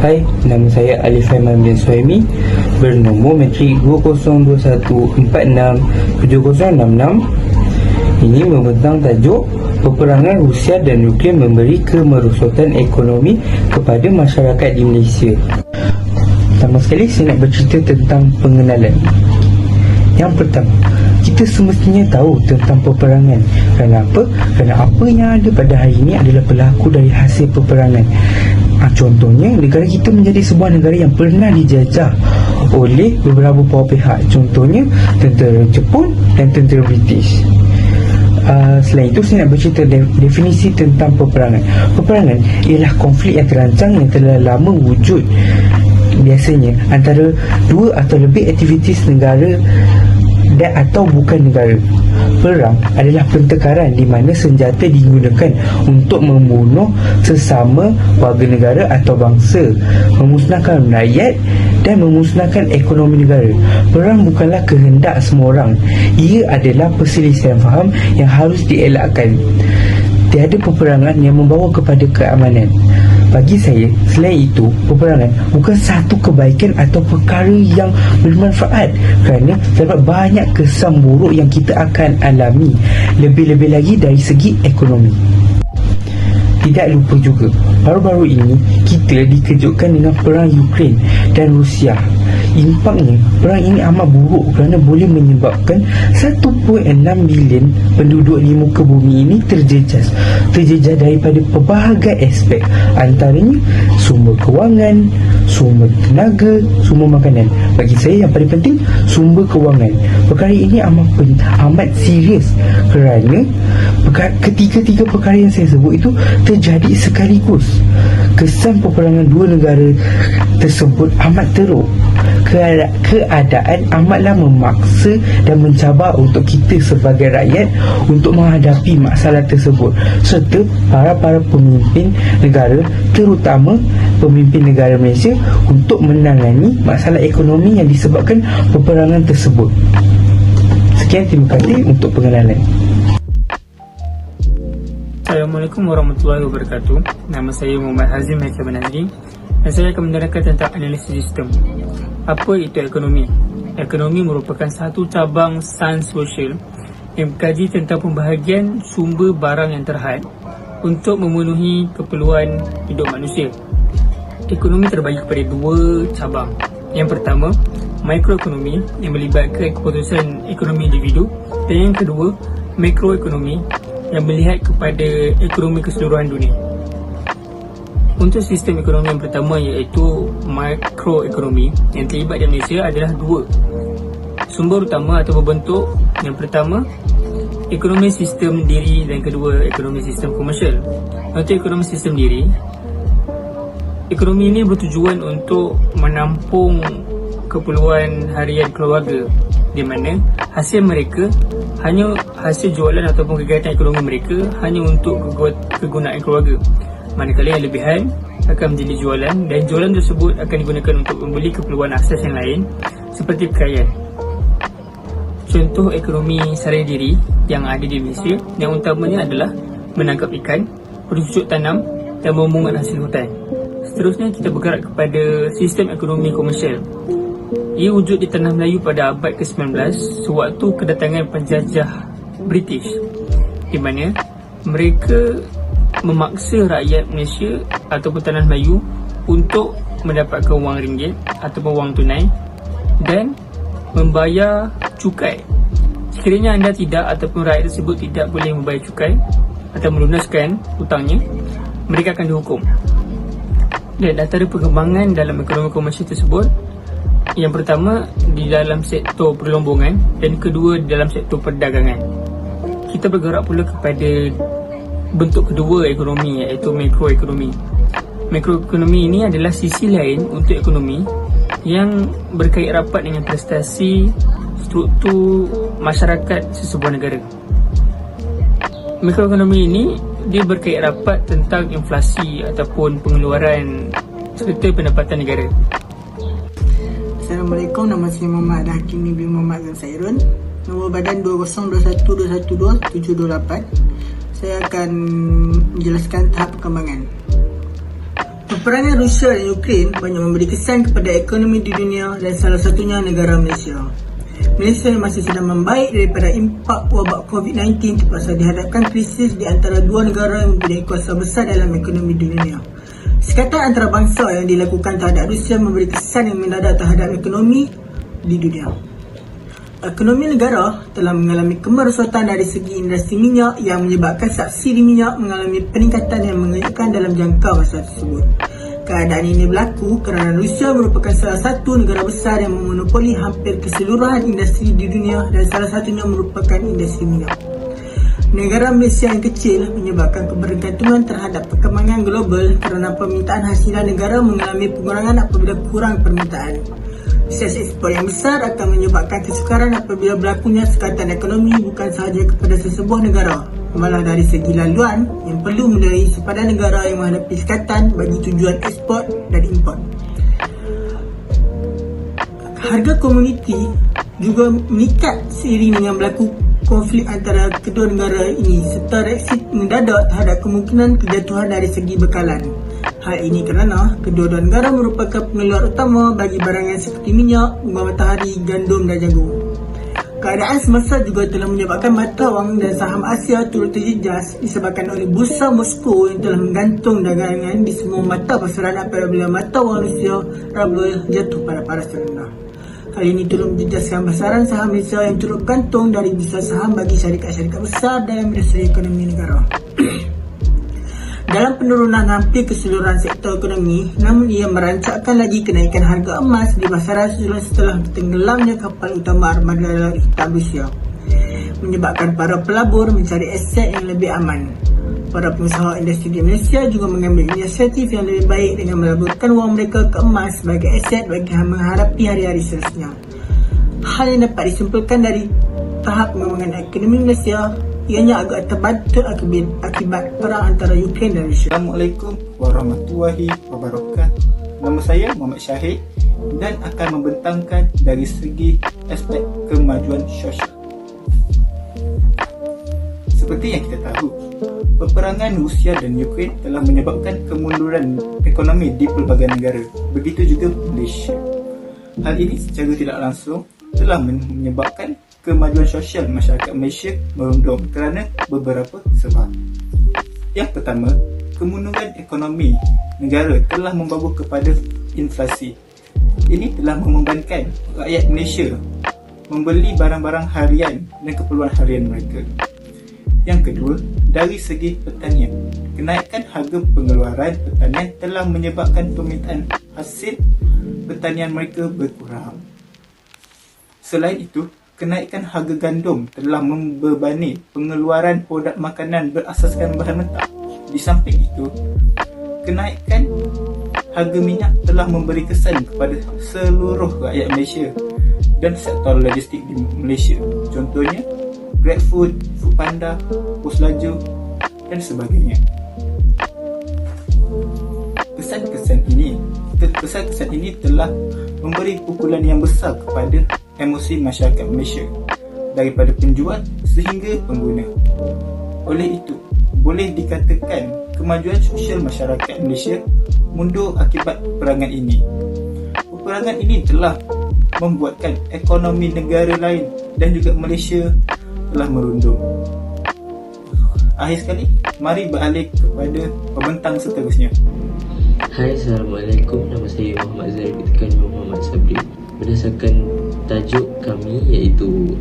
Hai, nama saya Alif Aiman bin Suhaimi, bernombor metrik 2021467066. Ini membentang tajuk Peperangan Rusia dan Nuklear Memberi Kemerosotan Ekonomi kepada Masyarakat di Malaysia. Pertama sekali saya nak bercerita tentang pengenalan. Yang pertama, kita semestinya tahu tentang peperangan. Kenapa? Kerana apa yang ada pada hari ini adalah berlaku dari hasil peperangan. Contohnya, negara kita menjadi sebuah negara yang pernah dijajah oleh beberapa pihak pihak. Contohnya, tentera Jepun dan tentera British. Selain itu, saya nak bercerita definisi tentang peperangan. Peperangan ialah konflik yang terancang yang telah lama wujud, biasanya antara dua atau lebih aktiviti negara dan atau bukan negara. Perang adalah pertengkaran di mana senjata digunakan untuk membunuh sesama warga negara atau bangsa, memusnahkan rakyat dan memusnahkan ekonomi negara. Perang bukanlah kehendak semua orang. Ia adalah perselisihan faham yang harus dielakkan. Tiada peperangan yang membawa kepada keamanan. Bagi saya, selain itu, peperangan bukan satu kebaikan atau perkara yang bermanfaat, kerana terdapat banyak kesan buruk yang kita akan alami, lebih-lebih lagi dari segi ekonomi. Tidak lupa juga, baru-baru ini kita dikejutkan dengan perang Ukraine dan Rusia. Impaknya, perang ini amat buruk kerana boleh menyebabkan 1.6 bilion penduduk di muka bumi ini terjejas daripada pelbagai aspek, antaranya sumber kewangan, sumber tenaga, sumber makanan. Bagi saya yang paling penting, sumber kewangan. Perkara ini amat serius kerana ketiga-tiga perkara yang saya sebut itu terjadi sekaligus. Kesan peperangan dua negara tersebut amat teruk. Keadaan amatlah memaksa dan mencabar untuk kita sebagai rakyat untuk menghadapi masalah tersebut, serta para pemimpin negara, terutama pemimpin negara Malaysia, untuk menangani masalah ekonomi yang disebabkan peperangan tersebut. Sekian, terima kasih untuk pengenalan. Assalamualaikum warahmatullahi wabarakatuh. Nama saya Muhammad Hazim Haikal Nazri dan saya akan menerangkan tentang analisis sistem. Apa itu ekonomi? Ekonomi merupakan satu cabang sains sosial yang mengkaji tentang pembahagian sumber barang yang terhad untuk memenuhi keperluan hidup manusia. Ekonomi terbagi kepada dua cabang. Yang pertama, mikroekonomi yang melibatkan keputusan ekonomi individu, dan yang kedua, makroekonomi yang melihat kepada ekonomi keseluruhan dunia. Untuk sistem ekonomi yang pertama, iaitu makroekonomi, yang terlibat di Malaysia adalah dua sumber utama atau berbentuk. Yang pertama, ekonomi sistem diri, dan kedua, ekonomi sistem komersial. Untuk ekonomi sistem diri, ekonomi ini bertujuan untuk menampung keperluan harian keluarga, di mana hasil jualan ataupun kegiatan ekonomi mereka hanya untuk kegunaan keluarga, manakala yang lebihan akan menjadi jualan, dan jualan tersebut akan digunakan untuk membeli keperluan asas yang lain seperti pakaian. Contoh ekonomi sara diri yang ada di Malaysia yang utamanya adalah menangkap ikan, bercocok tanam dan memungut hasil hutan. Seterusnya, kita bergerak kepada sistem ekonomi komersial. Ia wujud di tanah Melayu pada abad ke-19 sewaktu kedatangan penjajah British, di mana mereka memaksa rakyat Malaysia ataupun tanah Melayu untuk mendapatkan wang ringgit ataupun wang tunai dan membayar cukai. Sekiranya anda tidak ataupun rakyat tersebut tidak boleh membayar cukai atau melunaskan hutangnya, mereka akan dihukum. Dan antara perkembangan dalam ekonomi komersial tersebut, yang pertama di dalam sektor perlombongan dan kedua di dalam sektor perdagangan. Kita bergerak pula kepada bentuk kedua ekonomi, iaitu makroekonomi. Makroekonomi ini adalah sisi lain untuk ekonomi yang berkait rapat dengan prestasi struktur masyarakat sesebuah negara. Makroekonomi ini dia berkait rapat tentang inflasi ataupun pengeluaran serta pendapatan negara. Assalamualaikum, nama saya Muhammad Hakim bin Muhammad Zairun. Nombor badan 2021212728. Saya akan menjelaskan tahap perkembangan. Peperangan Rusia dan Ukraine banyak memberi kesan kepada ekonomi di dunia dan salah satunya negara Malaysia. Malaysia masih sedang membaik daripada impak wabak COVID-19 terpaksa dihadapkan krisis di antara dua negara yang mempunyai kuasa besar dalam ekonomi di dunia. Sekatan antarabangsa yang dilakukan terhadap Rusia memberi kesan yang mendadak terhadap ekonomi di dunia. Ekonomi negara telah mengalami kemerosotan dari segi industri minyak yang menyebabkan subsidi minyak mengalami peningkatan yang mengejutkan dalam jangka masa tersebut. Keadaan ini berlaku kerana Rusia merupakan salah satu negara besar yang memonopoli hampir keseluruhan industri di dunia dan salah satunya merupakan industri minyak. Negara Malaysia yang kecil menyebabkan kebergantungan terhadap perkembangan global kerana permintaan hasilan negara mengalami pengurangan apabila kurang permintaan. Sales ekspor yang besar akan menyebabkan kesukaran apabila berlakunya sekatan ekonomi bukan sahaja kepada sesebuah negara, malah dari segi laluan yang perlu melalui sepadan negara yang menghadapi sekatan bagi tujuan ekspor dan import. Harga komoditi juga meningkat seiring dengan berlaku konflik antara kedua negara ini serta reaksi mendadak terhadap kemungkinan kejatuhan dari segi bekalan. Hal ini kerana kedua-dua negara merupakan pengeluar utama bagi barangan seperti minyak, bunga matahari, gandum dan jagung. Keadaan semasa juga telah menyebabkan mata wang dan saham Asia turut terjejas disebabkan oleh bursa Moskow yang telah menggantung dagangan di semua mata pasaran apabila mata wang Rusia ruble jatuh pada paras terendah. Hal ini turut menjejaskan pasaran saham Malaysia yang turut bergantung dari bursa saham bagi syarikat-syarikat besar dalam industri ekonomi negara. Dalam penurunan hampir keseluruhan sektor ekonomi, namun ia merancangkan lagi kenaikan harga emas di pasaran setelah tenggelamnya kapal utama armada Laut Hitam Rusia, menyebabkan para pelabur mencari aset yang lebih aman. Para pengusaha industri di Malaysia juga mengambil inisiatif yang lebih baik dengan melaburkan wang mereka ke emas sebagai aset bagi menghadapi hari-hari seterusnya. Hal yang dapat disimpulkan dari tahap pengembangan ekonomi Malaysia ianya agak terbantu akibat perang antara Ukraine dan Rusia. Assalamualaikum warahmatullahi wabarakatuh. Nama saya Muhammad Syahid dan akan membentangkan dari segi aspek kemajuan sosial. Seperti yang kita tahu, peperangan Rusia dan Ukraine telah menyebabkan kemunduran ekonomi di pelbagai negara, begitu juga Malaysia. Hal ini secara tidak langsung telah menyebabkan kemajuan sosial masyarakat Malaysia merundum kerana beberapa sebab. Yang pertama, kemunduran ekonomi negara telah membawa kepada inflasi. Ini telah membebankan rakyat Malaysia membeli barang-barang harian dan keperluan harian mereka. Yang kedua, dari segi pertanian, kenaikan harga pengeluaran pertanian telah menyebabkan permintaan hasil pertanian mereka berkurang. Selain itu, kenaikan harga gandum telah membebani pengeluaran produk makanan berasaskan bahan mentah. Di samping itu, kenaikan harga minyak telah memberi kesan kepada seluruh rakyat Malaysia dan sektor logistik di Malaysia. Contohnya, GrabFood, Foodpanda, Pos Laju dan sebagainya. Kesan-kesan ini telah memberi pukulan yang besar kepada emosi masyarakat Malaysia daripada penjual sehingga pengguna. Oleh itu, boleh dikatakan kemajuan sosial masyarakat Malaysia mundur akibat peperangan ini. Peperangan ini telah membuatkan ekonomi negara lain dan juga Malaysia telah merundum. Akhir sekali, mari beralih kepada pembentang seterusnya. Hai, Assalamualaikum. Nama saya Muhammad Zahir Bitikan Muhammad Sabri. Berdasarkan tajuk kami iaitu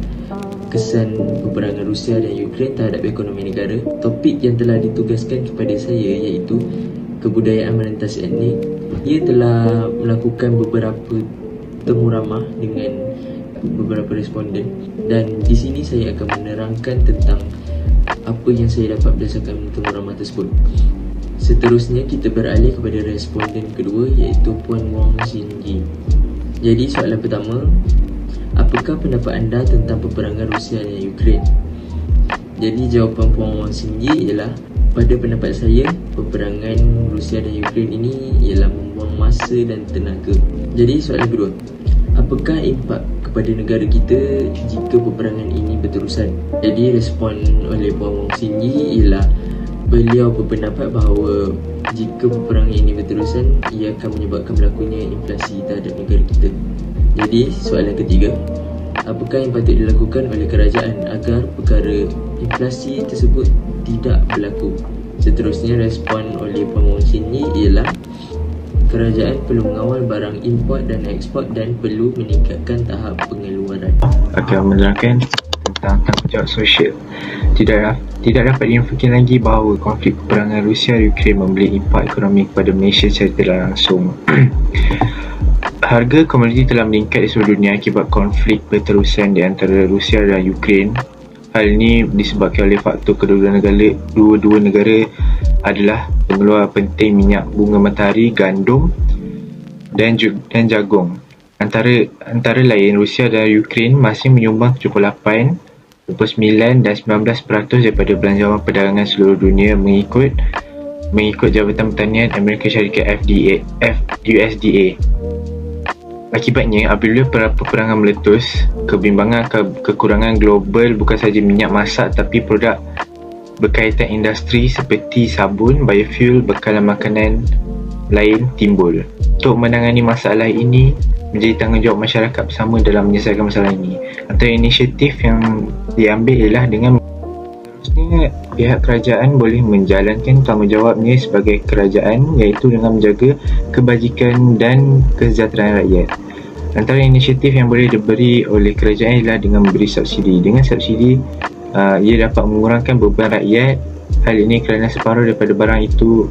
kesan peperangan Rusia dan Ukraine terhadap ekonomi negara, topik yang telah ditugaskan kepada saya iaitu kebudayaan merentas etnik. Ia telah melakukan beberapa temu ramah dengan beberapa responden dan di sini saya akan menerangkan tentang apa yang saya dapat berdasarkan temu ramah tersebut. Seterusnya kita beralih kepada responden kedua iaitu Puan Wong Sinji. Jadi soalan pertama, apakah pendapat anda tentang peperangan Rusia dan Ukraine? Jadi jawapan Puan Wong Sinji ialah, pada pendapat saya, peperangan Rusia dan Ukraine ini ialah membuang masa dan tenaga. Jadi soalan kedua, apakah impak kepada negara kita jika peperangan ini berterusan? Jadi respon oleh Puan Wong Sinji ialah beliau berpendapat bahawa jika peperangan ini berterusan, ia akan menyebabkan berlakunya inflasi terhadap negara kita. Jadi, soalan ketiga, apakah yang patut dilakukan oleh kerajaan agar perkara inflasi tersebut tidak berlaku? Seterusnya, respon oleh pemohon sini ialah kerajaan perlu mengawal barang import dan ekspor dan perlu meningkatkan tahap pengeluaran. Akan menerangkan tentang tanggungjawab sosial. Tidak dapat dinafikan lagi bahawa konflik peperangan Rusia dan Ukraine membeli impak ekonomi kepada Malaysia secara tidak langsung. Harga komoditi telah meningkat di seluruh dunia akibat konflik berterusan di antara Rusia dan Ukraine. Hal ini disebabkan oleh faktor kedua-dua negara adalah pengeluar penting minyak bunga matahari, gandum dan jagung. Antara lain, Rusia dan Ukraine masih menyumbang 78, 29 dan 19% daripada belanjawan perdagangan seluruh dunia mengikut Jabatan Pertanian Amerika Syarikat USDA. Akibatnya, apabila peperangan meletus, kebimbangan kekurangan global bukan sahaja minyak masak tapi produk berkaitan industri seperti sabun, biofuel, bekalan makanan lain timbul. Untuk menangani masalah ini, menjadi tanggungjawab masyarakat bersama dalam menyelesaikan masalah ini. Antara inisiatif yang diambil ialah dengan seterusnya, pihak kerajaan boleh menjalankan tanggungjawabnya sebagai kerajaan, iaitu dengan menjaga kebajikan dan kesejahteraan rakyat. Antara inisiatif yang boleh diberi oleh kerajaan ialah dengan memberi subsidi. Dengan subsidi, ia dapat mengurangkan beban rakyat. Hal ini kerana separuh daripada barang itu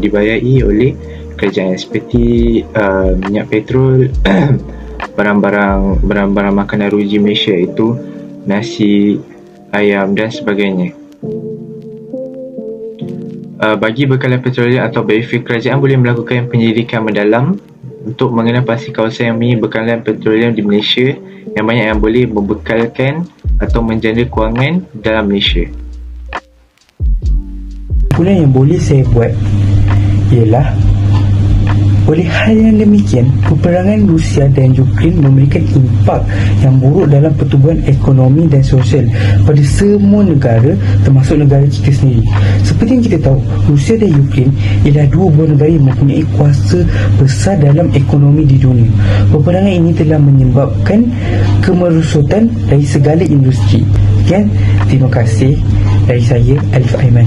dibayari oleh kerajaan, seperti minyak petrol, barang-barang makanan ruji Malaysia, iaitu nasi, ayam dan sebagainya. Bagi bekalan petroleum atau biofuel, kerajaan boleh melakukan penyelidikan mendalam untuk mengenal pasti kawasan yang mempunyai bekalan petroleum di Malaysia yang banyak yang boleh membekalkan atau menjana kewangan dalam Malaysia. Kesimpulan yang boleh saya buat ialah, oleh hal yang demikian, peperangan Rusia dan Ukraine memberikan impak yang buruk dalam pertumbuhan ekonomi dan sosial pada semua negara, termasuk negara kita sendiri. Seperti yang kita tahu, Rusia dan Ukraine ialah dua buah negara yang mempunyai kuasa besar dalam ekonomi di dunia. Peperangan ini telah menyebabkan kemerosotan dari segala industri. Terima kasih dari saya, Alif Aiman.